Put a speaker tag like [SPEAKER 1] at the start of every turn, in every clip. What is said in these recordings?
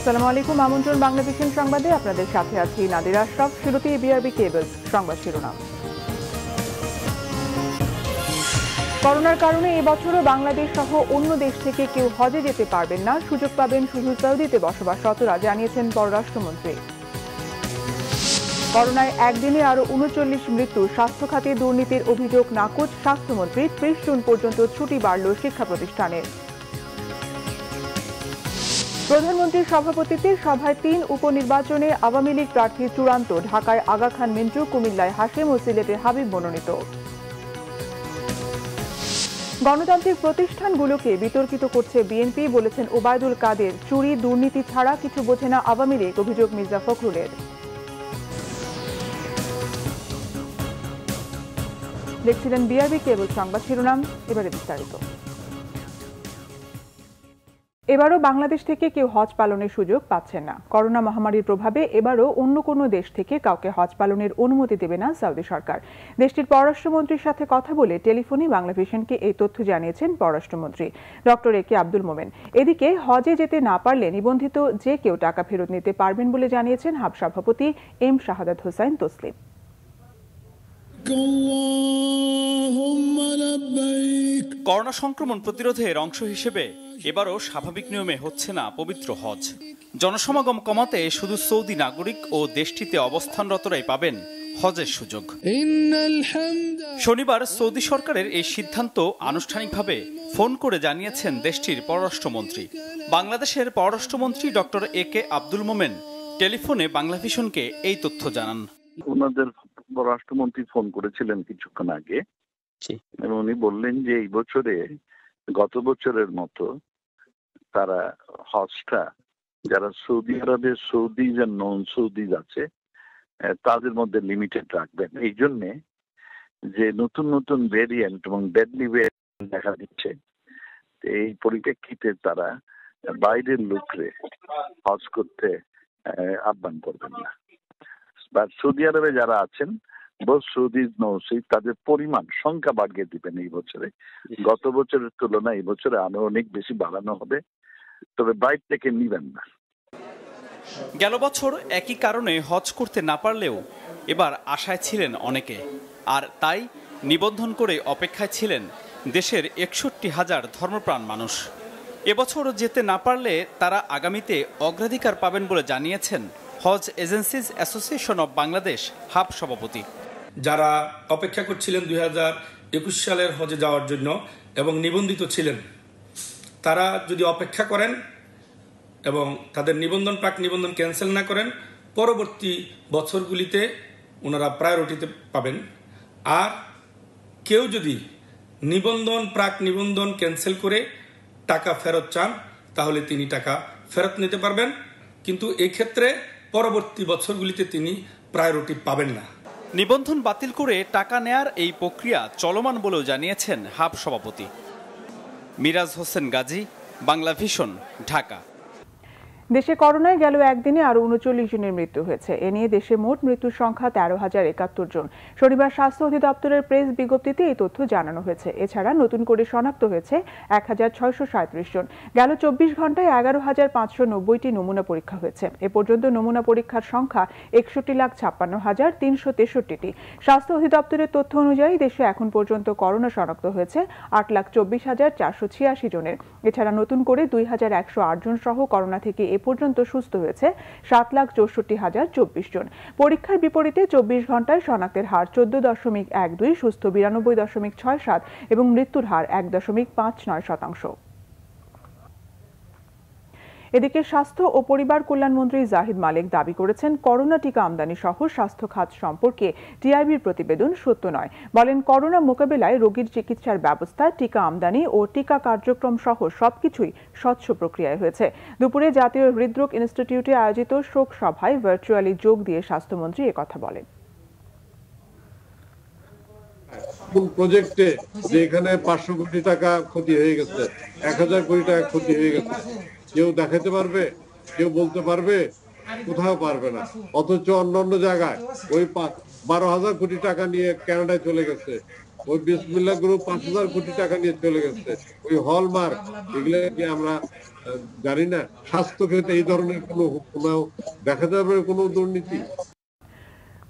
[SPEAKER 1] আসসালামু আলাইকুম। আমন্ত্রণ বাংলাদেশের সংবাদে আপনাদের সাথে আছি নাদিরা আশরাফ। শুরুতেই বিআরবি কেবলস সংবাদ শিরোনাম। করোনার কারণে এবছরও বাংলাদেশ সহ অন্য দেশ থেকে কেউ হজে যেতে পারবেন না, সুযোগ পাবেন শুধু সৌদিতে বসবাসরতরা, জানিয়েছেন পররাষ্ট্রমন্ত্রী। করোনায় একদিনে আরো ৩৯ মৃত্যু, স্বাস্থ্য খাতে দুর্নীতির অভিযোগ নাকচ স্বাস্থ্যমন্ত্রী। ৩০ জুন পর্যন্ত ছুটি বাড়ল শিক্ষা প্রতিষ্ঠানের। প্রধানমন্ত্রীর সভাপতিত্বে সভায় ৩ উপনির্বাচনে আওয়ামী লীগ প্রার্থী চূড়ান্ত। ঢাকায় আগা খান মিন্টু, কুমিল্লায় হাশেম ও সিলেটে হাবিব মনোনীত। গণতান্ত্রিক প্রতিষ্ঠানগুলোকে বিতর্কিত করছে বিএনপি, বলেছেন ওবায়দুল কাদের। চুরি দুর্নীতি ছাড়া কিছু বোঝে না আওয়ামী লীগ, অভিযোগ মির্জা ফখরুলের। দেখছিলেন বিআরবি কেবল সংবাদ শিরোনাম, এবারে বিস্তারিত। এবারও বাংলাদেশ থেকে কেউ হজ পালনের সুযোগ পাচ্ছেন না। করোনা মহামারীর প্রভাবে এবারও অন্য কোনো দেশ থেকে কাউকে হজ পালনের অনুমতি দেবে না সৌদি সরকার। দেশটির পররাষ্ট্রমন্ত্রীর সাথে কথা বলে টেলিফোনে বাংলাভিশনকে এই তথ্য জানিয়েছেন পররাষ্ট্রমন্ত্রী ডক্টর এ কে আব্দুল মোমেন। এদিকে হজে যেতে না পারলে নিবন্ধিত যে কেউ টাকা ফেরত নিতে পারবেন বলে জানিয়েছেন হাব সভাপতি এম শাহাদাত হোসাইন তসলিম।
[SPEAKER 2] করোনা সংক্রমণ প্রতিরোধের অংশ হিসেবে এবারও স্বাভাবিক নিয়মে হচ্ছে না পবিত্র হজ। জনসমাগম কমাতে শুধু সৌদি নাগরিক ও দেশটিতে অবস্থানরতরাই পাবেন হজের সুযোগ। শনিবার সৌদি সরকারের এই সিদ্ধান্ত আনুষ্ঠানিকভাবে ফোন করে জানিয়েছেন দেশটির পররাষ্ট্রমন্ত্রী। বাংলাদেশের পররাষ্ট্রমন্ত্রী ডক্টর এ কে আব্দুল মোমেন টেলিফোনে বাংলাভিশনকে এই তথ্য জানান।
[SPEAKER 3] ওনাদের পররাষ্ট্রমন্ত্রী ফোন করেছিলেন কিছুক্ষণ আগে এবং উনি বললেন যে এই বছরে গত বছরের মতো তারা হজটা যারা সৌদি আরবের সৌদিজ আর নন সৌদিজ আছে তাদের মধ্যে লিমিটেড রাখবেন। এই জন্যে যে নতুন নতুন ভেরিয়েন্ট এবং ডেডলি ভেরিয়েন্ট দেখা দিচ্ছে, এই পরিপ্রেক্ষিতে তারা বাইরের লোকরে হজ করতে আহ্বান করবেন না। বা সৌদি আরবে যারা আছেন তাদের পরিমাণ সংখ্যা বাড়িয়ে দিবেন এই বছরে। গত বছরের তুলনায় এই বছরে আরো অনেক বেশি বাড়ানো হবে, তবে বাইরে থেকে নিবেন না।
[SPEAKER 2] গেল বছর একই কারণে হজ করতে না পারলেও এবার আশায় ছিলেন অনেকে, আর তাই নিবন্ধন করে অপেক্ষায় ছিলেন দেশের ৬১,০০০ ধর্মপ্রাণ মানুষ। এবছর যেতে না পারলে তারা আগামীতে অগ্রাধিকার পাবেন বলে জানিয়েছেন Hajj agencies association of Bangladesh হাব সভাপতি।
[SPEAKER 4] যারা অপেক্ষা করছিলেন 2021 সালের হজে যাওয়ার জন্য এবং নিবন্ধিত ছিলেন, তারা যদি অপেক্ষা করেন এবং তাদের প্রাক নিবন্ধন ক্যান্সেল না করেন, পরবর্তী বছরগুলিতে ওনারা প্রায়োরিটিতে পাবেন। আর কেউ যদি প্রাক নিবন্ধন ক্যান্সেল করে টাকা ফেরত চান, তাহলে তিনি টাকা ফেরত নিতে পারবেন, কিন্তু এক্ষেত্রে পরবর্তী বছরগুলিতে তিনি প্রায়োরিটি পাবেন না।
[SPEAKER 2] নিবন্ধন বাতিল করে টাকা নেয়ার এই প্রক্রিয়া চলমান বলেও জানিয়েছেন হাব সভাপতি। মিরাজ হোসেন গাজী, বাংলাভিশন, ঢাকা।
[SPEAKER 1] দেশে করোনায় গেল একদিনে আরো ৩৯ জনের মৃত্যু হয়েছে। এ নিয়ে দেশে মোট মৃত্যুর সংখ্যা ১৩,০৭১ জন। শনিবার স্বাস্থ্য অধিদপ্তরের প্রেস বিজ্ঞপ্তিতে এই তথ্য জানানো হয়েছে। এছাড়া নতুন করে শনাক্ত হয়েছে ১,৬৩৭ জন। গেল ২৪ ঘন্টায় ১১,৫৯০টি নমুনা পরীক্ষা হয়েছে। এ পর্যন্ত নমুনা পরীক্ষার সংখ্যা ৬১,৫৬,৩৬৩টি। স্বাস্থ্য অধিদপ্তরের তথ্য অনুযায়ী দেশে এখন পর্যন্ত করোনা শনাক্ত হয়েছে ৮,২৪,৪৮৬ জনের। এছাড়া নতুন করে ২,১০৮ জন সহ করোনা থেকে এ পর্যন্ত সুস্থ হয়েছে ৭,৬৪,০২৪ জন। পরীক্ষার বিপরীতে ২৪ ঘন্টায় শনাক্তের হার ১৪.১২, সুস্থ ৯২.৬৭ এবং মৃত্যুর হার ১.৫৯%। এদিকে স্বাস্থ্য ও পরিবার কল্যাণমন্ত্রী জাহিদ মালিক দাবি করেছেন, করোনা টিকা আমদানি সহ স্বাস্থ্য খাত সম্পর্কে টিআইবির প্রতিবেদন সত্য নয়। বলেন, করোনা মোকাবেলায় রোগীর চিকিৎসার ব্যবস্থা, টিকা আমদানি ও টিকা কার্যক্রম সহ সবকিছুই স্বচ্ছ প্রক্রিয়ায় হয়েছে। দুপুরে জাতীয় হৃদরোগ ইনস্টিটিউটে আয়োজিত শোক সভায় ভার্চুয়ালি যোগ দিয়ে স্বাস্থ্যমন্ত্রী একথা বলেন।
[SPEAKER 5] প্রজেক্টে যেখানে ৫০০ কোটি টাকা ক্ষতি হয়ে গেছে, ১,০০০ কোটি টাকা ক্ষতি হয়ে গেছে, কেউ দেখাতে পারবে? কেউ বলতে পারবে? কোথাও পারবে না। অথচ অন্যান্য জায়গায় ওই ১২,০০০ কোটি টাকা নিয়ে কানাডায় চলে গেছে, ওই বিসমিল্লাহ গ্রুপ 5,000 কোটি টাকা নিয়ে চলে গেছে। ওই হলমার্ক এগুলো কি আমরা জানি না? স্বাস্থ্য ক্ষেত্রে এই ধরনের কোনো দেখা যাবে কোনো দুর্নীতি?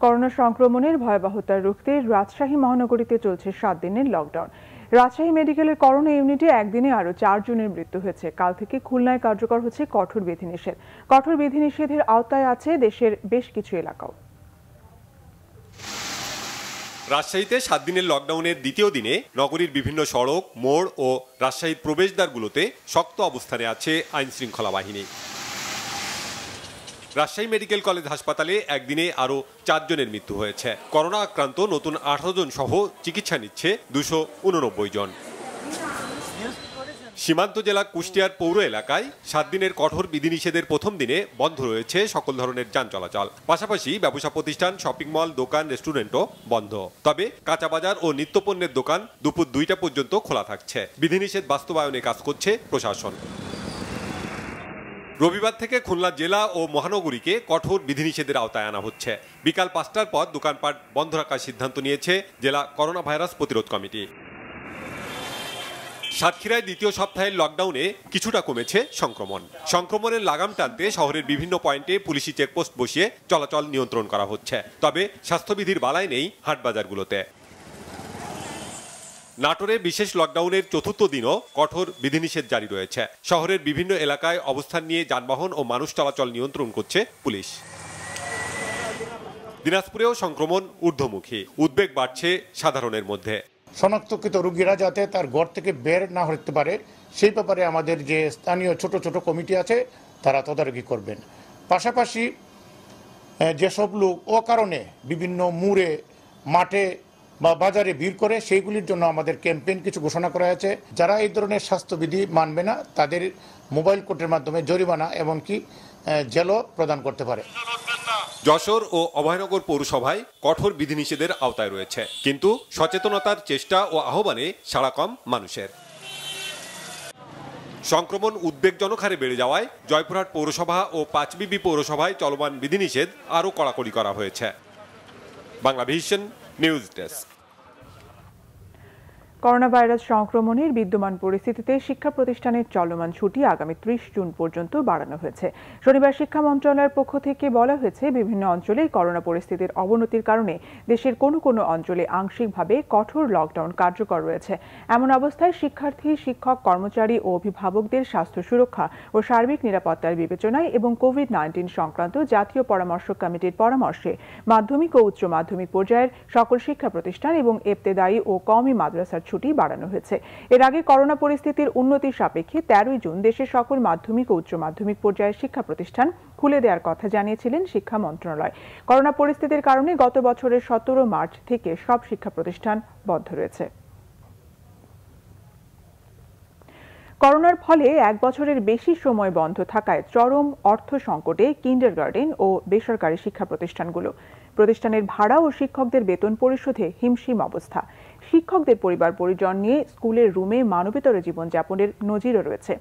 [SPEAKER 1] করোনা সংক্রমণের ভয়াবহতা রুখতে রাজশাহী মহানগরীতে চলছে 7 দিনের লকডাউন। রাজশাহী মেডিকেলের করোনা ইউনিটে একদিনে আরও 4 জনের মৃত্যু হয়েছে। কাল থেকে খুলনায় কার্যকর হচ্ছে কঠোর বিধিনিষেধ। কঠোর বিধিনিষেধের আওতায় আছে দেশের বেশ কিছু এলাকাও।
[SPEAKER 6] রাজশাহীতে 7 দিনের লকডাউনের দ্বিতীয় দিনে নগরীর বিভিন্ন সড়ক, মোড় ও রাজশাহীর প্রবেশদ্বারগুলোতে শক্ত অবস্থানে আছে আইন শৃঙ্খলা বাহিনী। রাজশাহী মেডিকেল কলেজ হাসপাতালে একদিনে আরও 4 জনের মৃত্যু হয়েছে। করোনা আক্রান্ত নতুন 18 জন সহ চিকিৎসা নিচ্ছে 289 জন। সীমান্ত জেলা কুষ্টিয়ার পৌর এলাকায় 7 দিনের কঠোর বিধিনিষেধের প্রথম দিনে বন্ধ রয়েছে সকল ধরনের যান চলাচল। পাশাপাশি ব্যবসা প্রতিষ্ঠান, শপিং মল, দোকান, রেস্টুরেন্টও বন্ধ। তবে কাঁচা বাজার ও নিত্যপণ্যের দোকান দুপুর 2টা পর্যন্ত খোলা থাকছে। বিধিনিষেধ বাস্তবায়নে কাজ করছে প্রশাসন। রবিবার থেকে খুলনা জেলা ও মহানগরীকে কঠোর বিধিনিষেধের আওতায় আনা হচ্ছে। বিকাল 5টার পর দোকানপাট বন্ধ রাখার সিদ্ধান্ত নিয়েছে জেলা করোনা ভাইরাস প্রতিরোধ কমিটি। সাতক্ষীরায় দ্বিতীয় সপ্তাহের লকডাউনে কিছুটা কমেছে সংক্রমণের লাগাম টানতে শহরের বিভিন্ন পয়েন্টে পুলিশি চেকপোস্ট বসিয়ে চলাচল নিয়ন্ত্রণ করা হচ্ছে। তবে স্বাস্থ্যবিধির বালাই নেই হাটবাজারগুলোতে। নাটোরে বিশেষ লকডাউনের চতুর্থ দিনও কঠোর বিধিনিষেধ জারি রয়েছে। শহরের বিভিন্ন এলাকায় অবস্থান নিয়ে যানবাহন ও মানুষ চলাচল নিয়ন্ত্রণ করছে পুলিশ। দিনাজপুরেও সংক্রমণ ঊর্ধ্বমুখী, উদ্বেগ বাড়ছে সাধারণের মধ্যে।
[SPEAKER 7] শনাক্তকৃত রোগীরা যাতে তার ঘর থেকে বের না হতে পারে সেই ব্যাপারে আমাদের যে স্থানীয় ছোট ছোট কমিটি আছে তারা তদারকি করবেন। পাশাপাশি যেসব লোক অকারণে বিভিন্ন মোড়ে, মাঠে বা বাজারে ভিড় করে সেইগুলির জন্য আমাদের ক্যাম্পেইন কিছু ঘোষণা করা হয়েছে। যারা এই ধরনের স্বাস্থ্যবিধি মানবে না তাদের মোবাইল কোর্টের মাধ্যমে জরিমানা এমনকি জেলও প্রদান করতে পারে।
[SPEAKER 6] যশোর ও অভয়নগর পৌরসভায় কঠোর বিধিনিষেধের আওতায় রয়েছে, কিন্তু সচেতনতার চেষ্টা ও আহ্বানে সাড়া কম মানুষের। সংক্রমণ উদ্বেগজনক হারে বেড়ে যাওয়ায় জয়পুরহাট পৌরসভা ও পাঁচবিবি পৌরসভায় চলমান বিধিনিষেধ আরও কড়াকড়ি করা হয়েছে। Banglavision news desk.
[SPEAKER 1] Corona virus সংক্রমণের বিদ্যমান পরিস্থিতিতে শিক্ষা প্রতিষ্ঠানের চলমান ছুটি আগামী 30 জুন পর্যন্ত বাড়ানো হয়েছে। শনিবার শিক্ষা মন্ত্রণালয়ের পক্ষ থেকে বলা হয়েছে, বিভিন্ন অঞ্চলে করোনা পরিস্থিতির অবনতির কারণে দেশের কোনো কোনো অঞ্চলে আংশিকভাবে কঠোর লকডাউন কার্যকর রয়েছে। এমন অবস্থায় শিক্ষার্থী, শিক্ষক, কর্মচারী ও অভিভাবকদের স্বাস্থ্য সুরক্ষা ও সার্বিক নিরাপত্তার বিবেচনায় এবং কোভিড-19 সংক্রান্ত জাতীয় পরামর্শ কমিটির পরামর্শে মাধ্যমিক ও উচ্চ মাধ্যমিক পর্যায়ের সকল শিক্ষা প্রতিষ্ঠান এবং ইবতেদায়ী ও কওমি মাদ্রাসার ছুটি বাড়ানো হয়েছে। এর আগে করোনা পরিস্থিতির উন্নতির সাপেক্ষে 13 জুন দেশের সকল মাধ্যমিক ও উচ্চ মাধ্যমিক পর্যায়ের শিক্ষা প্রতিষ্ঠান খুলে দেওয়ার কথা জানিয়েছিলেন শিক্ষা মন্ত্রণালয়। করোনা পরিস্থিতির কারণে গত বছরের 17 মার্চ থেকে সব শিক্ষা প্রতিষ্ঠান বন্ধ রয়েছে। করোনার ফলে 1 বছরের বেশি সময় বন্ধ থাকায় চরম অর্থ সংকটে কিন্ডারগার্টেন ও বেসরকারি শিক্ষা প্রতিষ্ঠানগুলো। প্রতিষ্ঠানের ভাড়া ও শিক্ষকদের বেতন পরিশোধে হিমশিম অবস্থা। শিক্ষকদের পরিবার পরিজন নিয়ে স্কুলের রুমে মানবেতর জীবনযাপনের নজিরও রয়েছে।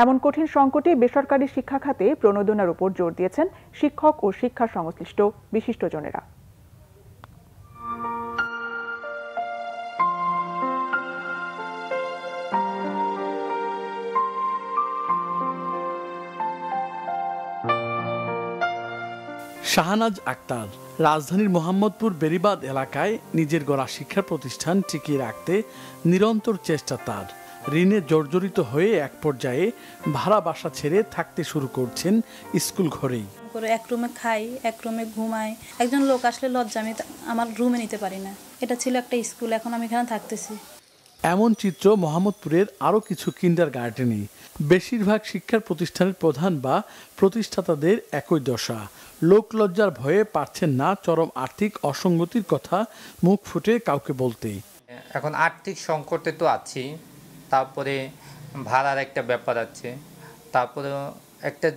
[SPEAKER 1] এমন কঠিন সংকটে বেসরকারি শিক্ষা খাতে প্রণোদনার উপর জোর দিয়েছেন শিক্ষক ও শিক্ষা সংশ্লিষ্ট বিশিষ্টজনেরা।
[SPEAKER 8] শাহনাজ আক্তার রাজধানীর মোহাম্মদপুর বেরিবাদ এলাকায় নিজের গড়া শিক্ষা প্রতিষ্ঠান টিকিয়ে রাখতে নিরন্তর চেষ্টা তার। ঋণে জর্জরিত হয়ে এক পর্যায়ে ভাড়া বাসা ছেড়ে থাকতে শুরু করছেন স্কুল ঘরেই।
[SPEAKER 9] এক রুমে খাই, এক রুমে ঘুমাই। একজন লোক আসলে লজ্জা আমি আমার রুমে নিতে পারি না। এটা ছিল একটা স্কুল, এখন আমি এখানে থাকতেছি।
[SPEAKER 8] এমন চিত্র মোহাম্মদপুরের আরও কিছু কিন্ডারগার্টেনে। বেশিরভাগ শিক্ষার প্রতিষ্ঠানের প্রধান বা প্রতিষ্ঠাতাদের একই দশা। লোকলজ্জার ভয়ে পারছেন না চরম আর্থিক অসঙ্গতির কথা মুখ ফুটে কাউকে বলতে।
[SPEAKER 10] এখন আর্থিক সংকটে তো আছি, তারপরে ভাড়ার একটা ব্যাপার আছে, তারপরে একটা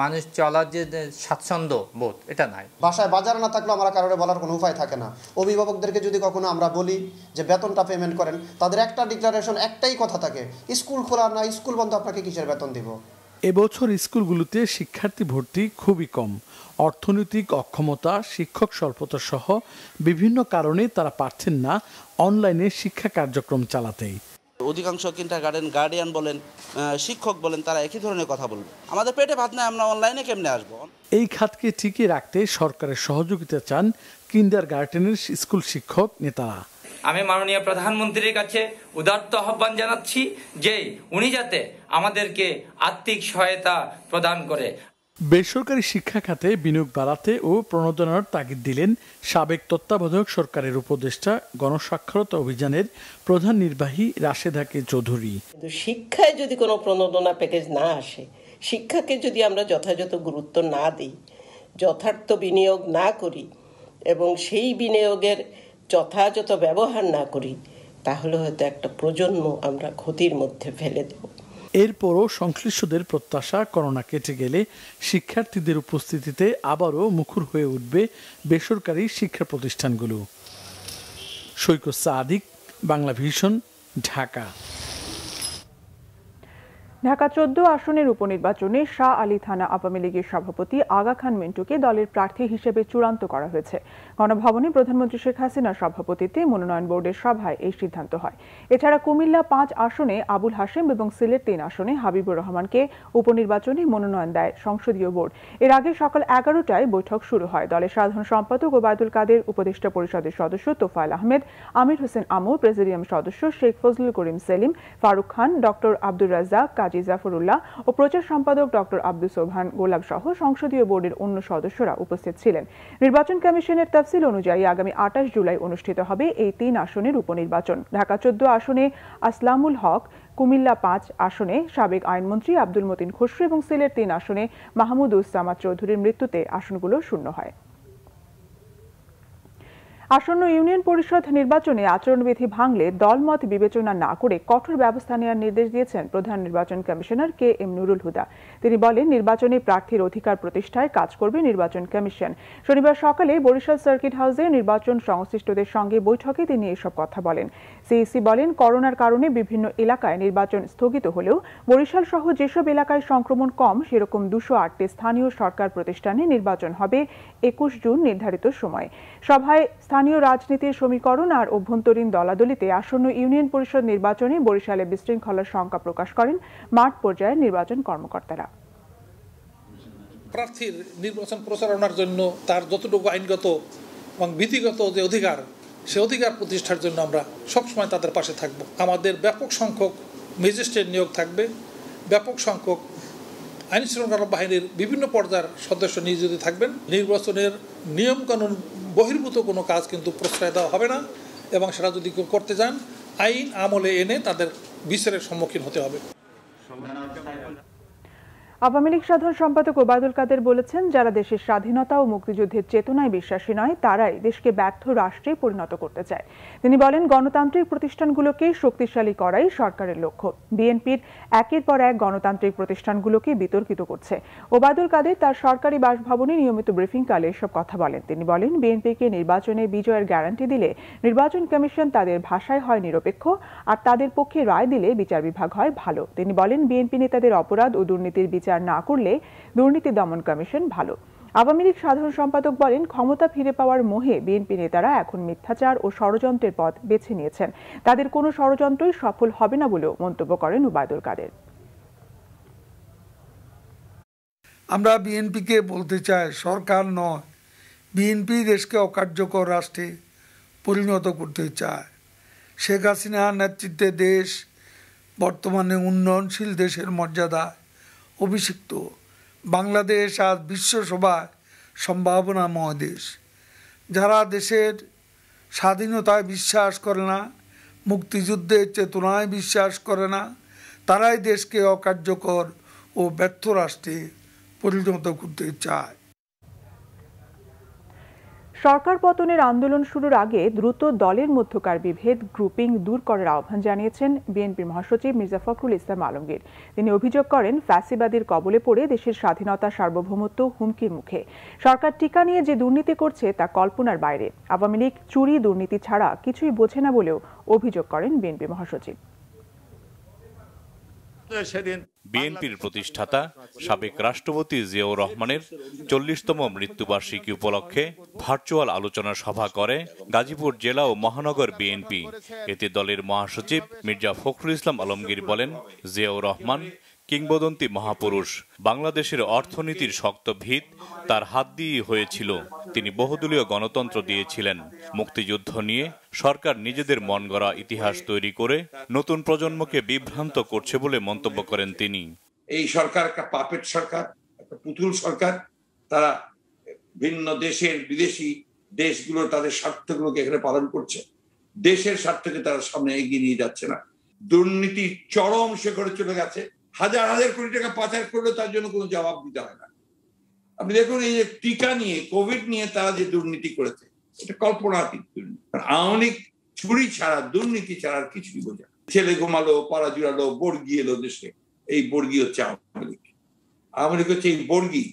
[SPEAKER 10] মানুষ চলার যে স্বাচ্ছন্দ্য বোধ এটা নাই।
[SPEAKER 11] বাসায় বাজার না থাকলেও আমরা কারোর বলার কোনো উপায় থাকে না। অভিভাবকদেরকে যদি কখনো আমরা বলি যে বেতনটা পেমেন্ট করেন, তাদের একটা ডিক্লারেশন, একটাই কথা থাকে, স্কুল খোলা না, স্কুল বন্ধ, আপনাকে কিসের বেতন দিব।
[SPEAKER 8] এবছর স্কুলগুলোতে শিক্ষার্থী ভর্তি খুবই কম। অর্থনৈতিক অক্ষমতা, শিক্ষক স্বল্পতা সহ বিভিন্ন কারণে তারা পারছেন না অনলাইনে শিক্ষা কার্যক্রম চালাতেই।
[SPEAKER 12] অধিকাংশ গার্ডিয়ান বলেন, শিক্ষক বলেন, তারা একই ধরনের কথা বলবে, আমাদের পেটে ভাত নাই, আমরা অনলাইনে কেমনে আসবো।
[SPEAKER 8] এই খাতকে টিকিয়ে রাখতে সরকারের সহযোগিতা চান কিন্ডারগার্টেনের স্কুল শিক্ষক নেতারা।
[SPEAKER 13] আমি মাননীয় প্রধানমন্ত্রীর কাছে উদাত্ত আহ্বান জানাচ্ছি যে উনি যাতে আমাদেরকে আর্থিক সহায়তা প্রদান করে।
[SPEAKER 8] বেসরকারি শিক্ষা খাতে বিনিয়োগ বাড়াতে ও প্রণোদনার তাগিদ দিলেন সাবেক তত্ত্বাবধায়ক সরকারের উপদেষ্টা গণস্বাক্ষরতা অভিযানের প্রধান নির্বাহী রাশেদা কে চৌধুরী।
[SPEAKER 14] শিক্ষায় যদি কোনো প্রণোদনা প্যাকেজ না আসে, শিক্ষাকে যদি আমরা যথাযথ গুরুত্ব না দিই, যথার্থ বিনিয়োগ না করি এবং সেই বিনিয়োগের যথাযথ ব্যবহার না করি, তাহলে হয়তো একটা প্রজন্ম আমরা ক্ষতির মধ্যে ফেলে দেব।
[SPEAKER 8] এরপরও সংশ্লিষ্টদের প্রত্যাশা করোনা কেটে গেলে শিক্ষার্থীদের উপস্থিতিতে আবারও মুখর হয়ে উঠবে বেসরকারি শিক্ষা প্রতিষ্ঠানগুলো। সৈকত সাদিক, বাংলা ভিশন, ঢাকা।
[SPEAKER 1] ঢাকা 14 আসনের উপনির্বাচনে শাহ আলী থানা আওয়ামী লীগের সভাপতি আগা খান মিন্টুকে দলের প্রার্থী হিসেবে চূড়ান্ত করা হয়েছে। গণভবনে প্রধানমন্ত্রী শেখ হাসিনার সভাপতিত্বে মনোনয়ন বোর্ডের সভায় এই সিদ্ধান্ত হয়। এছাড়া কুমিল্লা 5 আসনে আবুল হাশেম এবং সিলেট 3 আসনে হাবিবুর রহমানকে উপনির্বাচনে মনোনয়ন দেয় সংসদীয় বোর্ড। এর আগে সকাল 11টায় বৈঠক শুরু হয়। দলের সাধারণ সম্পাদক ওবায়দুল কাদের, উপদেষ্টা পরিষদের সদস্য তোফায়েল আহমেদ, আমির হোসেন আমু, প্রেসিডিয়াম সদস্য শেখ ফজলুল করিম সেলিম, ফারুক খান, ডক্টর আব্দুর রাজ্জাক, জাফরুল্লাহ ও প্রচার সম্পাদক ডক্টর আব্দুল সোবহান গোলাপ সহ সংসদীয় বোর্ডের অন্য সদস্যরা উপস্থিত ছিলেন। নির্বাচন কমিশনের তফসিল অনুযায়ী আগামী 28 জুলাই অনুষ্ঠিত হবে এই 3 আসনের উপনির্বাচন। ঢাকা 14 আসনে আসলামুল হক, কুমিল্লা 5 আসনে সাবেক আইনমন্ত্রী আব্দুল মতিন খসরু এবং সিলেট 3 আসনে মাহমুদুজ্জামান চৌধুরীর মৃত্যুতে আসনগুলো শূন্য হয়। আসন্ন ইউনিয়ন পরিষদ নির্বাচনে আচরণবিধি ভাঙলে দলমত বিবেচনা না করে কঠোর ব্যবস্থা নেওয়ার নির্দেশ দিয়েছেন প্রধান নির্বাচন commissioner K M Nurul Huda. তিনি বলেন, নির্বাচনে প্রার্থীর অধিকার প্রতিষ্ঠায় কাজ করবে নির্বাচন কমিশন। শনিবার সকালে বরিশাল সার্কিট হাউসে নির্বাচন সংশ্লিষ্টদের সঙ্গে বৈঠকে তিনি এসব কথা বলেন। সিইসি বলেন, করোনার কারণে বিভিন্ন এলাকায় নির্বাচন স্থগিত হলেও বরিশাল সহ যেসব এলাকায় সংক্রমণ কম সেরকম 208টি স্থানীয় সরকার প্রতিষ্ঠানে নির্বাচন হবে 21 জুন নির্ধারিত সময়। সভায় স্থানীয় রাজনীতির সমীকরণ আর অভ্যন্তরীণ দলাদলিতে আসন্ন ইউনিয়ন পরিষদ নির্বাচনে বরিশালে বিশৃঙ্খলার শঙ্কা প্রকাশ করেন মাঠ পর্যায়ের নির্বাচন কর্মকর্তারা।
[SPEAKER 15] প্রার্থীর নির্বাচন প্রচারণার জন্য তার যতটুকু আইনগত এবং বিধিগত যে অধিকার, সে অধিকার প্রতিষ্ঠার জন্য আমরা সবসময় তাদের পাশে থাকব। আমাদের ব্যাপক সংখ্যক ম্যাজিস্ট্রেট নিয়োগ থাকবে, ব্যাপক সংখ্যক আইন শৃঙ্খলা বাহিনীর বিভিন্ন পর্যায়ের সদস্য নিয়োজিত থাকবেন। নির্বাচনের নিয়মকানুন বহির্ভূত কোনো কাজ কিন্তু প্রশ্রয় দেওয়া হবে না এবং সেটা যদি কেউ করতে যান আইন আমলে এনে তাদের বিচারের সম্মুখীন হতে হবে।
[SPEAKER 1] আওয়ামী লীগ সাধারণ সম্পাদক ওবায়দুল কাদের বলেছেন, যারা দেশের স্বাধীনতা ও মুক্তিযুদ্ধের চেতনায় বিশ্বাসী নয় তারাই দেশকে ব্যর্থ রাষ্ট্রে পরিণত করতে চায়। তিনি বলেন, গণতান্ত্রিক প্রতিষ্ঠানগুলোকে শক্তিশালী করাই সরকারের লক্ষ্য। বিএনপির একের পর এক গণতান্ত্রিক প্রতিষ্ঠানগুলোকে বিতর্কিত করছে। ওবায়দুল কাদের তার সরকারি বাসভবনে নিয়মিত ব্রিফিংকালে এসব কথা বলেন। তিনি বলেন, বিএনপিকে নির্বাচনে বিজয়ের গ্যারান্টি দিলে নির্বাচন কমিশন তাদের ভাষায় হয় নিরপেক্ষ, আর তাদের পক্ষে রায় দিলে বিচার বিভাগ হয় ভালো। তিনি বলেন, বিএনপি নেতাদের অপরাধ ও দুর্নীতির বিচার না করলে দুর্নীতি দমন কমিশন ভালো। আওয়ামী লীগ সাধারণ সম্পাদক বলেন, ক্ষমতা ফিরে পাওয়ার মোহে বিএনপি নেতারা এখন মিথ্যাচার ও ষড়যন্ত্রের পথ বেছে নিয়েছেন। তাদের কোনো ষড়যন্ত্রই সফল হবে না বলেও মন্তব্য করেন ওবায়দুল কাদের।
[SPEAKER 16] আমরা বিএনপিকে বলতে চাই, সরকার নয়, বিএনপি দেশকে অকার্যকর রাষ্ট্রে পরিণত করতে চায়। শেখ হাসিনার নেতৃত্বে দেশ বর্তমানে উন্নয়নশীল দেশের মর্যাদায় অভিষিক্ত। বাংলাদেশ আজ বিশ্বসভায় সম্ভাবনাময় দেশ। যারা দেশের স্বাধীনতায় বিশ্বাস করে না, মুক্তিযুদ্ধের চেতনায় বিশ্বাস করে না, তারাই দেশকে অকার্যকর ও ব্যর্থ রাষ্ট্রে পরিণত করতে চায়।
[SPEAKER 1] সরকার পতনের আন্দোলন শুরুর আগে দ্রুত দলের মধ্যকার বিভেদ গ্রুপিং দূর করার আহ্বান জানিয়েছেন বিএনপির মহাসচিব মির্জা ফখরুল ইসলাম আলমগীর। তিনি অভিযোগ করেন, ফ্যাসিবাদীর কবলে পড়ে দেশের স্বাধীনতা সার্বভৌমত্ব হুমকির মুখে। সরকার টিকা নিয়ে যে দুর্নীতি করছে তা কল্পনার বাইরে। আওয়ামী লীগ চুরি দুর্নীতি ছাড়া কিছুই বোঝে না বলেও অভিযোগ করেন বিএনপি মহাসচিব।
[SPEAKER 17] বিএনপির প্রতিষ্ঠাতা সাবেক রাষ্ট্রপতি জিয়াউর রহমানের 40তম মৃত্যুবার্ষিকী উপলক্ষে ভার্চুয়াল আলোচনা সভা করে গাজীপুর জেলা ও মহানগর বিএনপি। এতে দলের মহাসচিব মির্জা ফখরুল ইসলাম আলমগীর বলেন, জিয়াউর রহমান কিংবদন্তি মহাপুরুষ। বাংলাদেশের অর্থনীতির শক্ত ভিত তার হাত দিয়েই হয়েছিল। তিনি বহুদলীয় গণতন্ত্র দিয়েছিলেন। মুক্তিযুদ্ধ নিয়ে সরকার নিজেদের মন গড়া ইতিহাস তৈরি করে নতুন প্রজন্মকে বিভ্রান্ত করছে বলে মন্তব্য করেন তিনি।
[SPEAKER 18] এই সরকার একটা পাপেট সরকার, একটা পুতুল সরকার। তারা ভিন্ন দেশের বিদেশি দেশগুলো তাদের স্বার্থগুলোকে এখানে পালন করছে, দেশের স্বার্থকে তারা সামনে এগিয়ে নিয়ে যাচ্ছে না। দুর্নীতি চরম শিখরে চলে গেছে। হাজার হাজার কোটি টাকা পাচার করলেও তার জন্য কোনো জবাব দিতে হয় না। আপনি দেখুন, এই যে টিকা নিয়ে, কোভিড নিয়ে তারা যে দুর্নীতি করেছে, এটা কল্পনাতীত দুর্নীতি। আওয়ামী লীগ চুরি ছাড়া, দুর্নীতি ছাড়া আর কিছুই বোঝা। ছেলে ঘুমালো, পাড়া জুড়ালো, বর্গি এলো দেশে। এই বর্গি হচ্ছে আওয়ামী লীগ। আওয়ামী লীগ হচ্ছে এই বর্গি।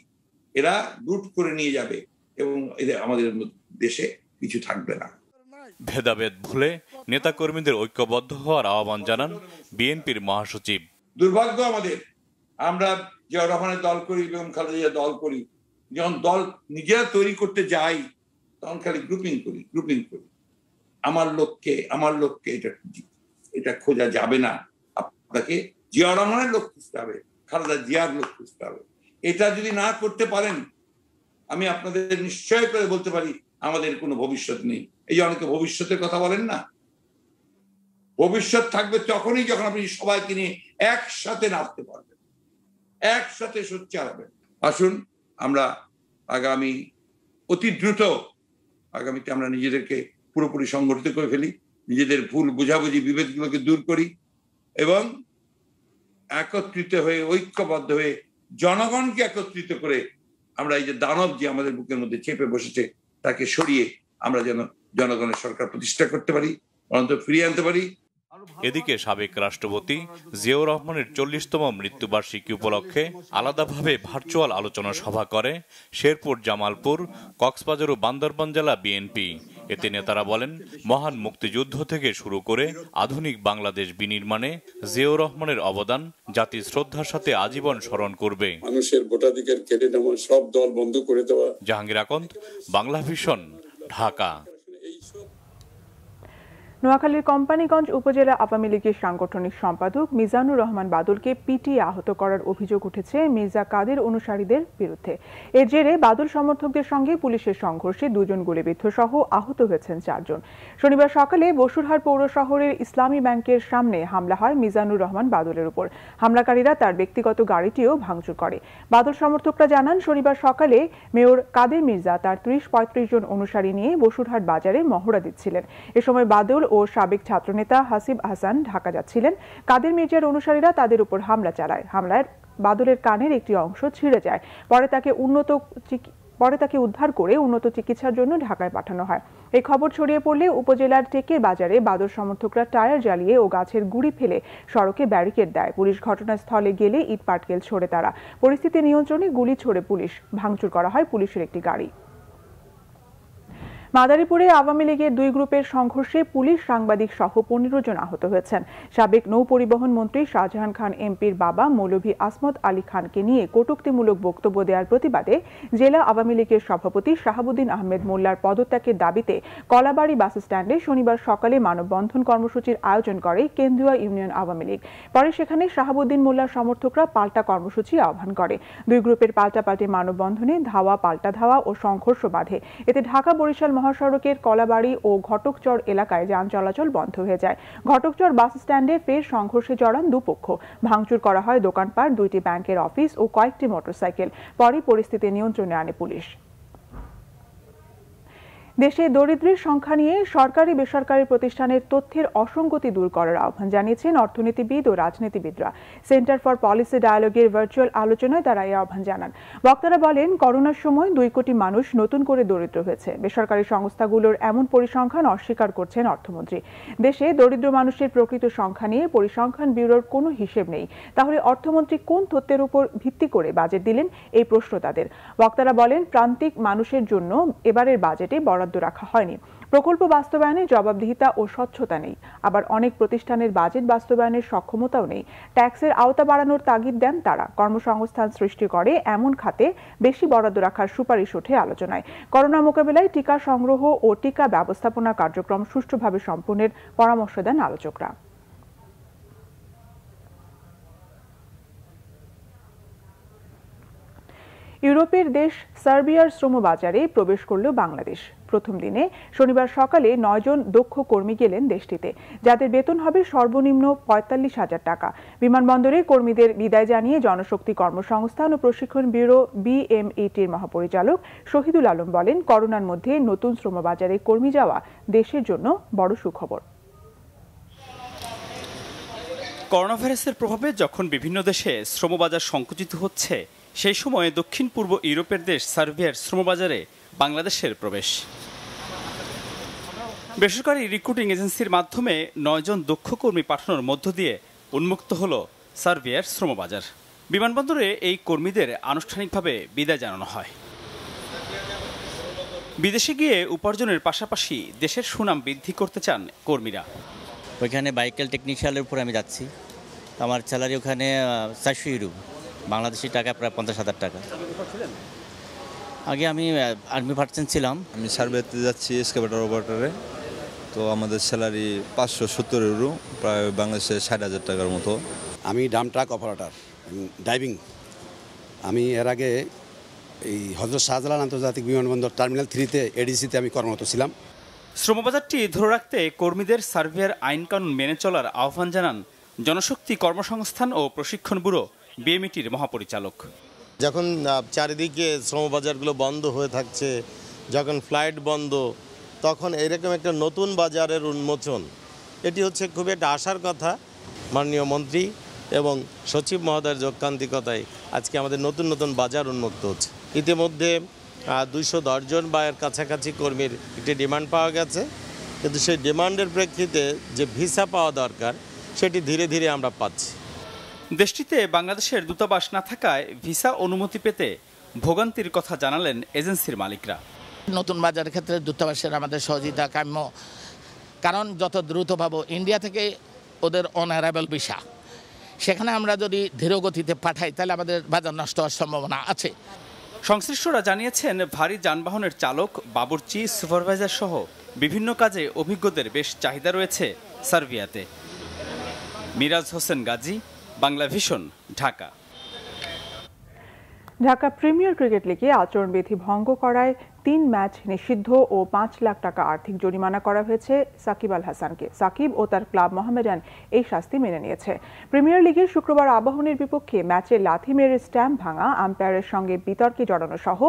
[SPEAKER 18] এরা লুট করে নিয়ে যাবে এবং এদের আমাদের দেশে কিছু থাকবে না।
[SPEAKER 17] ভেদাভেদ ভুলে নেতাকর্মীদের ঐক্যবদ্ধ হওয়ার আহ্বান জানান বিএনপির মহাসচিব।
[SPEAKER 18] দুর্ভাগ্য আমাদের, আমরা জিয়াউর রহমানের দল করি এবং খালেদা দল করি, যখন দল নিজেরা তৈরি করতে যাই তখন খালি গ্রুপিং করি। আমার লোককে এটা খোঁজা যাবে না। আপনাকে জিয়াউর রহমানের লোক খুঁজতে হবে, খালেদা জিয়ার লোক খুঁজতে হবে। এটা যদি না করতে পারেন, আমি আপনাদের নিশ্চয় করে বলতে পারি আমাদের কোনো ভবিষ্যৎ নেই। এই যে অনেকে ভবিষ্যতের কথা বলেন না, ভবিষ্যৎ থাকবে তখনই যখন আপনি সবাইকে নিয়ে একসাথে নাচতে পারবেন, একসাথে সোচ্চার হবেন। আসুন আমরা অতি দ্রুত আগামীতে আমরা নিজেদেরকে পুরোপুরি সংগঠিত করে ফেলি, নিজেদের ভুল বোঝাবুঝি বিভেদগুলোকে দূর করি এবং একত্রিত হয়ে, ঐক্যবদ্ধ হয়ে, জনগণকে একত্রিত করে আমরা এই যে দানব যে আমাদের বুকের মধ্যে চেপে বসেছে তাকে সরিয়ে আমরা যেন জনগণের সরকার প্রতিষ্ঠা করতে পারি, অন্তত ফিরিয়ে আনতে পারি।
[SPEAKER 17] এদিকে সাবেক রাষ্ট্রপতি জিয়াউর রহমানের 40তম মৃত্যুবার্ষিকী উপলক্ষে আলাদাভাবে ভার্চুয়াল আলোচনা সভা করে শেরপুর, জামালপুর, কক্সবাজার ও বান্দরবান জেলা বিএনপি। এতে নেতারা বলেন, মহান মুক্তিযুদ্ধ থেকে শুরু করে আধুনিক বাংলাদেশ বিনির্মাণে জিয়াউর রহমানের অবদান জাতি শ্রদ্ধার সাথে আজীবন স্মরণ করবে।
[SPEAKER 19] মানুষের ভোটাধিকার কেড়ে নেওয়া, সব দল বন্ধ করে দেওয়া।
[SPEAKER 17] জাহাঙ্গীর আকন্দ, বাংলা ভিশন, ঢাকা।
[SPEAKER 1] নোয়াখালীর কোম্পানীগঞ্জ উপজেলা আওয়ামী লীগের সাংগঠনিক সম্পাদক মিজানুর রহমান বাদলকে পিটিয়ে আহত করার অভিযোগ উঠেছে মির্জা কাদের অনুসারীদের বিরুদ্ধে। এর জেরে বাদল সমর্থকদের সঙ্গে পুলিশের সংঘর্ষে 2 জন গুলিবিদ্ধ সহ আহত হয়েছেন 4 জন। শনিবার সকালে বসুরহাট পৌর শহরের ইসলামী ব্যাংকের সামনে হামলা হয় মিজানুর রহমান বাদলের উপর। হামলাকারীরা তার ব্যক্তিগত গাড়িটিও ভাঙচুর করে। বাদল সমর্থকরা জানান, শনিবার সকালে মেয়র কাদের মির্জা তার 30-35 জন অনুসারী নিয়ে বসুরহাট বাজারে মহড়া দিচ্ছিলেন। এ সময় বাদল ও সাবেক ছাত্রনেতা হাসিব হাসান ঢাকা যাচ্ছিলেন। কাদের মির্জার অনুসারীরা তাদের উপর হামলা চালায়। হামলায় বাদলের কানের একটি অংশ ছিঁড়ে যায়। পরে তাকে উদ্ধার করে উন্নত চিকিৎসার জন্য ঢাকায় পাঠানো হয়। এই খবর ছড়িয়ে পড়লে উপজেলার টেকের বাজারে বাদল সমর্থকরা টায়ার জ্বালিয়ে ও গাছের গুঁড়ি ফেলে সড়কে ব্যারিকেড দেয়। পুলিশ ঘটনাস্থলে গেলে ইট পাটকেল ছোড়ে তারা। পরিস্থিতি নিয়ন্ত্রণে গুলি ছোড়ে পুলিশ। ভাঙচুর করা হয় পুলিশের একটি গাড়ি। মাদারীপুরে আওয়ামী লীগের 2 গ্রুপের সংঘর্ষে পুলিশ, সাংবাদিক সহ 15 জন আহত হয়েছেন। সাবেক নৌ পরিবহন মন্ত্রী শাহজাহান খান এমপির বাবা মৌলভী আসমত আলী খানকে নিয়ে কটূক্তিমূলক বক্তব্য দেওয়ার প্রতিবাদে জেলা আওয়ামী লীগের সভাপতি শাহাবুদ্দিন আহমেদ মোল্লার পদত্যাগের দাবিতে কলাবাড়ি বাস স্ট্যান্ডে শনিবার সকালে মানববন্ধন কর্মসূচির আয়োজন করে কেন্দ্রীয় ইউনিয়ন আওয়ামী লীগ। পরে সেখানে শাহাবুদ্দিন মোল্লার সমর্থকরা পাল্টা কর্মসূচি আহ্বান করে। 2 গ্রুপের পাল্টাপাল্টি মানববন্ধনে ধাওয়া, পাল্টা ধাওয়া ও সংঘর্ষ বাধে। এতে ঢাকা বরিশাল মহাসড়কের কলাবাড়ি ও ঘটকচর এলাকায় যান চলাচল বন্ধ হয়ে যায়। ঘটকচর বাস স্ট্যান্ডে ফের সংঘর্ষে জড়ান দুপক্ষ। ভাঙচুর করা হয় দোকানপাট, 2টি ব্যাংকের অফিস ও কয়েকটি মোটরসাইকেল। পরে পরিস্থিতি নিয়ন্ত্রণে আনে পুলিশ। দেশে দরিদ্রের সংখ্যা নিয়ে সরকারি বেসরকারি প্রতিষ্ঠানের তথ্যের অসঙ্গতি দূর করার আহ্বান জানিয়েছেন অর্থনীতিবিদ ও রাজনীতিবিদরা। সেন্টার ফর পলিসি ডায়ালগের ভার্চুয়াল আলোচনায় তারা এই আহ্বান জানান। বক্তারা বলেন, করোনার সময় 2 কোটি মানুষ নতুন করে দরিদ্র হয়েছে। বেসরকারি সংস্থাগুলোর এমন পরিসংখ্যান অস্বীকার করছেন অর্থমন্ত্রী। দেশে দরিদ্র মানুষের প্রকৃত সংখ্যা নিয়ে পরিসংখ্যান ব্যুরোর কোনো হিসেব নেই। তাহলে অর্থমন্ত্রী কোন তথ্যের উপর ভিত্তি করে বাজেট দিলেন, এই প্রশ্ন তাদের। বক্তারা বলেন, প্রান্তিক মানুষের জন্য এবারের বাজেটে বরাদ্দ বরাদ্দ রাখা হয়নি। প্রকল্প বাস্তবায়নে জবাবদিহিতা ও স্বচ্ছতা নেই। আবার অনেক প্রতিষ্ঠানের বাজেট বাস্তবায়নের সক্ষমতাও নেই। ট্যাক্সের আওতা বাড়ানোর তাগিদ দেন তারা। কর্মসংস্থান সৃষ্টি করে এমন খাতে বেশি বরাদ্দ রাখার সুপারিশ ওঠে আলোচনায়। করোনা মোকাবিলায় টিকা সংগ্রহ ও টিকা ব্যবস্থাপনা কার্যক্রম সুষ্ঠুভাবে সম্পন্নের পরামর্শ দেন আলোচকরা। ইউরোপের দেশ সার্বিয়ার শ্রমবাজারে প্রবেশ করল বাংলাদেশ। প্রথম দিনে শনিবার সকালে 9 জন দক্ষ কর্মী গেলেন দেশটিতে, যাদের বেতন হবে সর্বনিম্ন 45,000 টাকা। বিমানবন্দরে কর্মীদের বিদায় জানিয়ে জনশক্তি কর্মসংস্থান ও প্রশিক্ষণ ব্যুরো BMETর মহাপরিচালক শহীদুল আলম বলেন, করোনার মধ্যে নতুন শ্রমবাজারে কর্মী যাওয়া দেশের জন্য বড় সুখবর।
[SPEAKER 2] করোনা ভাইরাসের প্রভাবে যখন বিভিন্ন দেশে শ্রমবাজার সংকুচিত হচ্ছে, সেই সময়ে দক্ষিণ পূর্ব ইউরোপের দেশ সার্বিয়ার শ্রমবাজারে বাংলাদেশের প্রবেশ। বেসরকারি রিক্রুটিং এজেন্সির মাধ্যমে 9 জন দক্ষ কর্মী পাঠানোর মধ্য দিয়ে উন্মুক্ত হল সার্বিয়ার শ্রমবাজার। বিমানবন্দরে এই কর্মীদের আনুষ্ঠানিকভাবে বিদায় জানানো হয়। বিদেশে গিয়ে উপার্জনের পাশাপাশি দেশের সুনাম বৃদ্ধি করতে চান কর্মীরা।
[SPEAKER 20] ওইখানে বাইকেল টেকনিশিয়ানের উপর আমি যাচ্ছি। আমার স্যালারি ওখানে 400 ইউরো, বাংলাদেশি টাকা প্রায় 50,000 টাকা। আগে আমি আর্মি পার্সন ছিলাম।
[SPEAKER 21] আমি সার্বিয়াতে যাচ্ছি এক্সকাভেটর অপারেটরে। তো আমাদের স্যালারি 570 ইউরো, প্রায় বাংলাদেশে 60,000 টাকার মতো।
[SPEAKER 22] আমি ডাম ট্রাক অপারেটর, ড্রাইভিং। আমি এর আগে এই হযরত শাহজালাল আন্তর্জাতিক বিমানবন্দর টার্মিনাল 3-তে এডিসিতে আমি কর্মরত ছিলাম।
[SPEAKER 2] শ্রমবাজারটি ধরে রাখতে কর্মীদের সার্বিয়ার আইনকানুন মেনে চলার আহ্বান জানান জনশক্তি কর্মসংস্থান ও প্রশিক্ষণ ব্যুরো BMETর মহাপরিচালক।
[SPEAKER 23] যখন চারিদিকে শ্রমবাজারগুলো বন্ধ হয়ে থাকছে, যখন ফ্লাইট বন্ধ, তখন এরকম একটা নতুন বাজারের উন্মোচন, এটি হচ্ছে খুব একটা আশার কথা। মাননীয় মন্ত্রী এবং সচিব মহোদয়ের যোগকান্তিকতায় আজকে আমাদের নতুন নতুন বাজার উন্মুক্ত হচ্ছে। ইতিমধ্যে 210 জন বা এর কাছাকাছি কর্মীর একটি ডিমান্ড পাওয়া গেছে, কিন্তু সেই ডিমান্ডের প্রেক্ষিতে যে ভিসা পাওয়া দরকার সেটি ধীরে ধীরে আমরা পাচ্ছি।
[SPEAKER 2] দেশটিতে বাংলাদেশের দূতাবাস না থাকায় ভিসা অনুমতি পেতে ভোগান্তির কথা জানালেন এজেন্সির মালিকরা।
[SPEAKER 24] নতুন বাজারের ক্ষেত্রে দূতাবাসের আমাদের সহযোগিতা কাম্য, কারণ যত দ্রুত পাবো ইন্ডিয়া থেকে ওদের অনারাইভেল ভিসা, সেখানে আমরা যদি ধীর গতিতে পাঠাই তাহলে আমাদের বাজার নষ্ট হওয়ার সম্ভাবনা আছে।
[SPEAKER 2] সংশ্লিষ্টরা জানিয়েছেন, ভারী যানবাহনের চালক, বাবুর্চি, সুপারভাইজার সহ বিভিন্ন কাজে অভিজ্ঞদের বেশ চাহিদা রয়েছে সার্বিয়াতে। Miraj Hossain Gazi, Bangla vision, Dhaka.
[SPEAKER 1] Dhaka premier cricket লিগে আচরণবিধি ভঙ্গ করায় 3 ম্যাচ নিষিদ্ধ ও 5 লাখ টাকা আর্থিক জরিমানা করা হয়েছে সাকিব আল হাসানকে। সাকিব ও তার ক্লাব মোহামেডান এই শাস্তি মেনে নিয়েছে। প্রিমিয়ার লিগে শুক্রবার আবাহনীর বিপক্ষে ম্যাচে লাথি মেরে স্ট্যাম্প ভাঙা, আম্পায়ারের সঙ্গে বিতর্কে জড়ানো সহ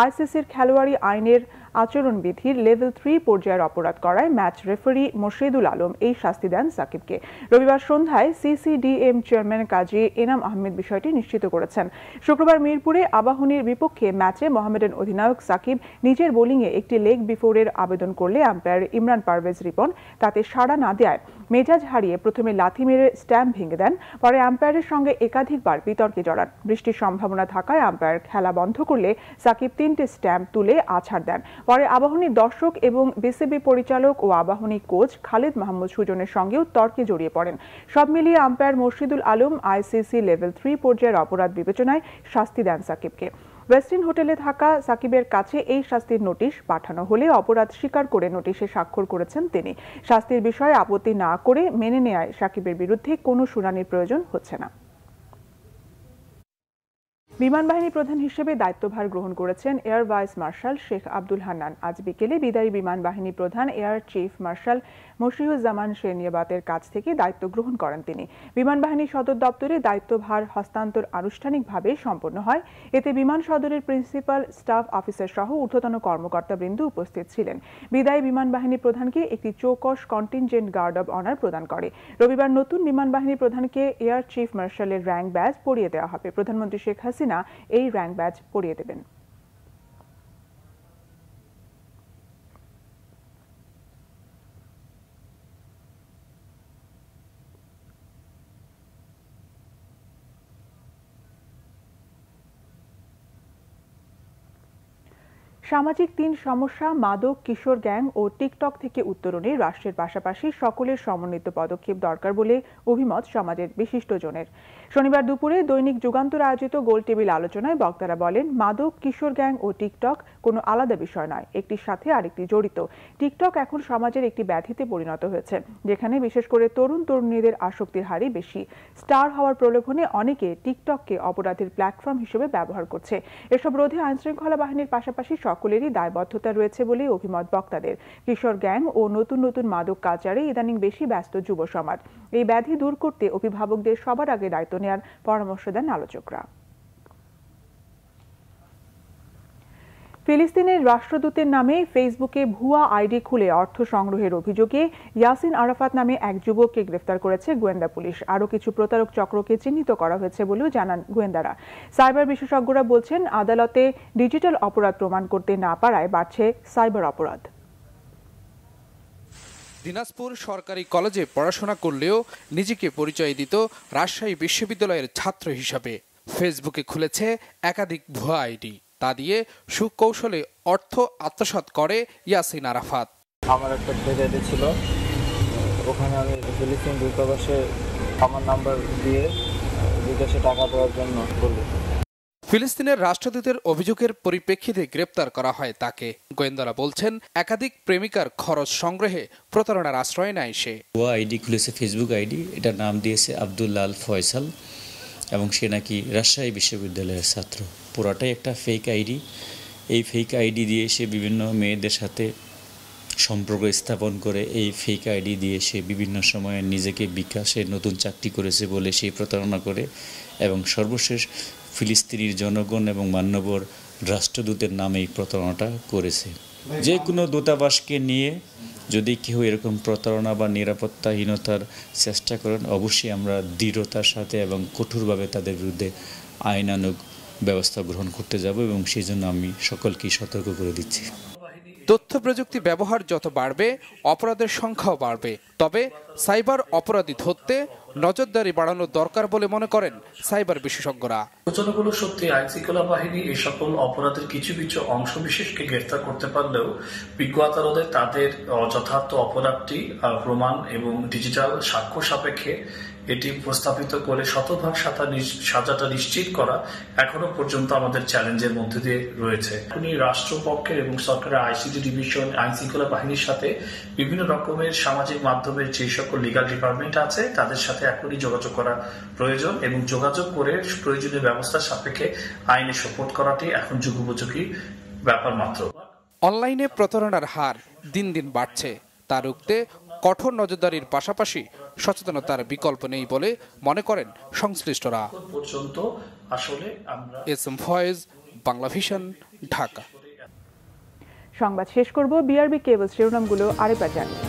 [SPEAKER 1] ICCর খেলোয়াড়ি আইনের আচরণবিধির লেভেল 3 পর্যায়ের অপরাধ করায় ম্যাচ রেফারি মোর্শেদুল আলম এই শাস্তি দেন সাকিবকে। রবিবার সন্ধ্যায় CCDM চেয়ারম্যান কাজী এনাম আহমেদ বিষয়টি নিশ্চিত করেছেন। শুক্রবার মিরপুরে আবাহনীর বিপক্ষে ম্যাচে মোহামেডান অধিনায়ক সাকিব নিজের বোলিংয়ে একটি লেগ বিফোরের আবেদন করলে আম্পায়ার ইমরান পারভেজ রিপন তাতে সাড়া না দেয় মেজাজ হারিয়ে প্রথমে লাথি মেরে স্ট্যাম্প ভেঙে দেন। পরে আম্পায়ারের সঙ্গে একাধিকবার বিতর্কে জড়ান। বৃষ্টির সম্ভাবনা থাকায় আম্পায়ার খেলা বন্ধ করলে সাকিব 3টে স্ট্যাম্প তুলে আছাড় দেন। পরে আবাহনীর দর্শক এবং বিসিবি পরিচালক ও আবাহনী কোচ খালিদ মাহমুদ সুজনের সঙ্গেও তর্কে জড়িয়ে পড়েন। সব মিলিয়ে umpire Morshedul Alam ICC level 3 পর্যায়ের অপরাধ বিবেচনায় শাস্তি দেন সাকিবকে। ওয়েস্টিন হোটেলে থাকা সাকিবের কাছে এই শাস্তির নোটিশ পাঠানো হলে অপরাধ স্বীকার করে নোটিশে স্বাক্ষর করেছেন তিনি। শাস্তির বিষয়ে আপত্তি না করে মেনে নেয়ায় সাকিবের বিরুদ্ধে কোনো শুনানির প্রয়োজন হচ্ছে না। বিমান বাহিনী প্রধান হিসেবে দায়িত্বভার গ্রহণ করেছেন air vice marshal Sheikh Abdul Hannan. আজ বিকেলে বিদায়ী বিমান বাহিনী প্রধান এয়ার চিফ মার্শাল মশিউজ্জামান শেরনিয়াবাতের কাছ থেকে দায়িত্ব গ্রহণ করেন তিনি। বিমান বাহিনী সদর দপ্তরে দায়িত্বভার হস্তান্তর আনুষ্ঠানিকভাবে সম্পন্ন হয়। এতে বিমান সদরের প্রিন্সিপাল স্টাফ অফিসার সহ ঊর্ধ্বতন কর্মকর্তাবৃন্দ উপস্থিত ছিলেন। বিদায়ী বিমান বাহিনী প্রধানকে একটি চৌকস কন্টিনজেন্ট গার্ড অব অনার প্রদান করে। রবিবার নতুন বিমান বাহিনী প্রধানকে এয়ার চিফ মার্শালের র্যাঙ্ক ব্যাজ পরিয়ে দেওয়া হবে। প্রধানমন্ত্রী শেখ হাসিনা এই র্যাঙ্ক ব্যাজ পরিয়ে দেবেন। সামাজিক 3 সমস্যা মাদক, কিশোর গ্যাং ও টিকটক থেকে উত্তরণে রাষ্ট্রের পাশাপাশি সকলের সমন্বিত পদক্ষেপ দরকার বলে অভিমত সমাজের বিশিষ্টজনের। শনিবার দুপুরে দৈনিক যুগান্তর আয়োজিত গোল টেবিল আলোচনায় বক্তারা বলেন, মাদক, কিশোর গ্যাং ও টিকটক কোনো আলাদা বিষয় নয়, একটির সাথে আরেকটি জড়িত। টিকটক এখন সমাজের একটি ব্যাধিতে পরিণত হয়েছে, যেখানে বিশেষ করে তরুণ তরুণীদের আসক্তির হারই বেশি। স্টার হওয়ার প্রলোভনে অনেকে টিকটককে অপরাধের প্ল্যাটফর্ম হিসেবে ব্যবহার করছে। এসব রোধে আইনশৃঙ্খলা বাহিনীর পাশাপাশি সকলেরই দায়বদ্ধতা রয়েছে বলে অভিমত বক্তাদের। কিশোর গ্যাং ও নতুন নতুন মাদক কালচারে ইদানিং বেশি ব্যস্ত যুব সমাজ। এই ব্যাধি দূর করতে অভিভাবকদের সবার আগে দায়িত্ব নেওয়ার পরামর্শ দেন আলোচকরা। ফিলিস্তিনের রাষ্ট্রদূতের নামে ফেসবুকে ভুয়া আইডি খুলে অর্থ সংগ্রহের অভিযোগে ইয়াসিন আরাফাত নামে এক যুবককে গ্রেফতার করেছে গোয়েন্দা পুলিশ। আরও কিছু প্রতারক চক্রকে চিহ্নিত করা হয়েছে বলেও জানান গোয়েন্দারা। সাইবার বিশেষজ্ঞরা বলছেন, আদালতে ডিজিটাল অপরাধ প্রমাণ করতে না পারায় বাড়ছে সাইবার অপরাধ।
[SPEAKER 3] দিনাজপুর সরকারি কলেজে পড়াশোনা করলেও নিজেকে পরিচয় দিত রাজশাহী বিশ্ববিদ্যালয়ের ছাত্র হিসাবে। ফেসবুকে খুলেছে একাধিক ভুয়া আইডি, তা দিয়ে সুকৌশলে অর্থ আত্মসাৎ করে ইয়াসিন আরাফাত।
[SPEAKER 4] আমার একটা পেজ ছিল, ওখানে আমি ফিলিস্তিন দূতাবাসে আমার নাম্বার দিয়ে বিদেশে টাকা দেওয়ার জন্য বলি।
[SPEAKER 3] ফিলিস্তিনের রাষ্ট্রদূতের অভিযোগের পরিপ্রেক্ষিতে গ্রেপ্তার করা হয় তাকে। গোয়েন্দারা বলছেন, একাধিক প্রেমিকার খরচ সংগ্রহে প্রতারণার আশ্রয় নেয় সে।
[SPEAKER 5] ভুয়া আইডি খুলেছে, ফেসবুক আইডি, এটার নাম দিয়েছে আব্দুল্লাহ আল ফয়সাল এবং সে নাকি রাজশাহী বিশ্ববিদ্যালয়ের ছাত্র। পুরাটাই একটা ফেক আইডি। এই ফেক আইডি দিয়ে সে বিভিন্ন মেয়েদের সাথে সম্পর্ক স্থাপন করে এই ফেক আইডি দিয়ে সে বিভিন্ন সময়ে নিজেকে বিকাশে নতুন চাকরি করেছে বলে সে প্রতারণা করে এবং সর্বশেষ ফিলিস্তিনির জনগণ এবং মান্যবর রাষ্ট্রদূতের নামে এই প্রতারণাটা করেছে। যে কোনো দূতাবাসকে নিয়ে যদি কেউ এরকম প্রতারণা বা নিরাপত্তাহীনতার চেষ্টা করেন, অবশ্যই আমরা দৃঢ়তার সাথে এবং কঠোরভাবে তাদের বিরুদ্ধে আইনানুগ ব্যবস্থা গ্রহণ করতে যাব এবং সেই জন্য আমি সকলকেই সতর্ক করে দিচ্ছি।
[SPEAKER 3] তথ্য প্রযুক্তি ব্যবহার যত বাড়বে, অপরাধের সংখ্যাও বাড়বে। তবে সাইবার অপরাধী ধরতে নজরদারি বাড়ানো দরকার বলে মনে করেন সাইবার বিশেষজ্ঞরা।
[SPEAKER 7] ঘটনাগুলো সত্যি আইনশৃঙ্খলা বাহিনী এই সকল অপরাধের কিছু কিছু অংশ বিশেষকে গ্রেফতার করতে পারলেও বিজ্ঞ আদালতে তাদের যথার্থ অপরাধটি প্রমাণ এবং ডিজিটাল সাক্ষ্য সাপেক্ষে এটি উপস্থাপিত করে শতভাগ সাজাটা নিশ্চিত করা এখনো পর্যন্ত আমাদের চ্যালেঞ্জের মধ্যে দিয়ে রয়েছে। এখনই রাষ্ট্রপক্ষের এবং সরকারের আইসিটি ডিভিশন, আইনশৃঙ্খলা বাহিনীর সাথে বিভিন্ন রকমের সামাজিক মাধ্যমের যে সকল লিগাল ডিপার্টমেন্ট আছে তাদের সাথে এখনই যোগাযোগ করা প্রয়োজন এবং যোগাযোগ করে প্রয়োজনীয় ব্যবস্থার সাপেক্ষে আইনে সাপোর্ট করাটি এখন যুগোপযোগী ব্যাপার মাত্র।
[SPEAKER 3] অনলাইনে প্রতারণার হার দিন দিন বাড়ছে, তা রুখতে কঠোর নজরদারির পাশাপাশি সচেতনতার বিকল্প নেই বলে মনে করেন সংশ্লিষ্টরা। S M Foyez, Bangla vision, Dhaka.
[SPEAKER 1] সংবাদ শেষ করব বিআরবি কেবল শিরোনামগুলো আরেকবার জানিয়ে।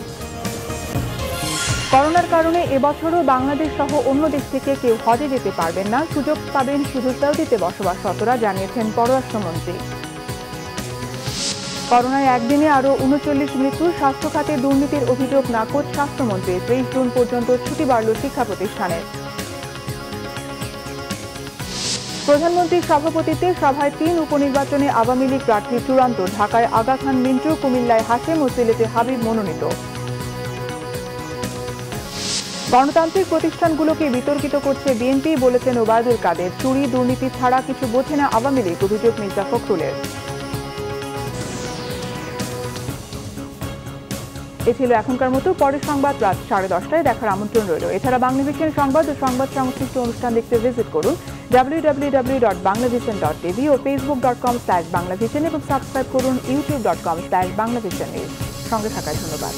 [SPEAKER 1] করোনার কারণে এবছরও বাংলাদেশ সহ অন্য দেশ থেকে কেউ হজে যেতে পারবেন না, সুযোগ পাবেন শুধু সৌদিতে বসবাসরতরা, জানিয়েছেন পররাষ্ট্রমন্ত্রী। করোনায় একদিনে আরও ৩৯ মৃত্যু, স্বাস্থ্য খাতে দুর্নীতির অভিযোগ নাকচ স্বাস্থ্যমন্ত্রী। ৩০ জুন পর্যন্ত ছুটি বাড়ল শিক্ষা প্রতিষ্ঠানের। প্রধানমন্ত্রীর সভাপতিত্বে সভায় ৩ উপনির্বাচনে আওয়ামী লীগ প্রার্থী চূড়ান্ত। ঢাকায় আগা খান মিন্টু, কুমিল্লায় হাশেম ও সিলেটে হাবিব মনোনীত। গণতান্ত্রিক প্রতিষ্ঠানগুলোকে বিতর্কিত করছে বিএনপি, বলেছেন ওবায়দুল কাদের। চুরি দুর্নীতি ছাড়া কিছু বোঝে না আওয়ামী লীগ, অভিযোগ মির্জা ফখরুলের। এ ছিল এখনকার মতো। পরের সংবাদ রাত 10:30টায় দেখার আমন্ত্রণ রইল। এছাড়া বাংলাভিশন সংবাদ ও সংবাদ সংশ্লিষ্ট অনুষ্ঠান দেখতে ভিজিট করুন www.banglavision.tv ও facebook.com/banglavision এবং সাবস্ক্রাইব করুন youtube.com/banglavision। সঙ্গে থাকার ধন্যবাদ।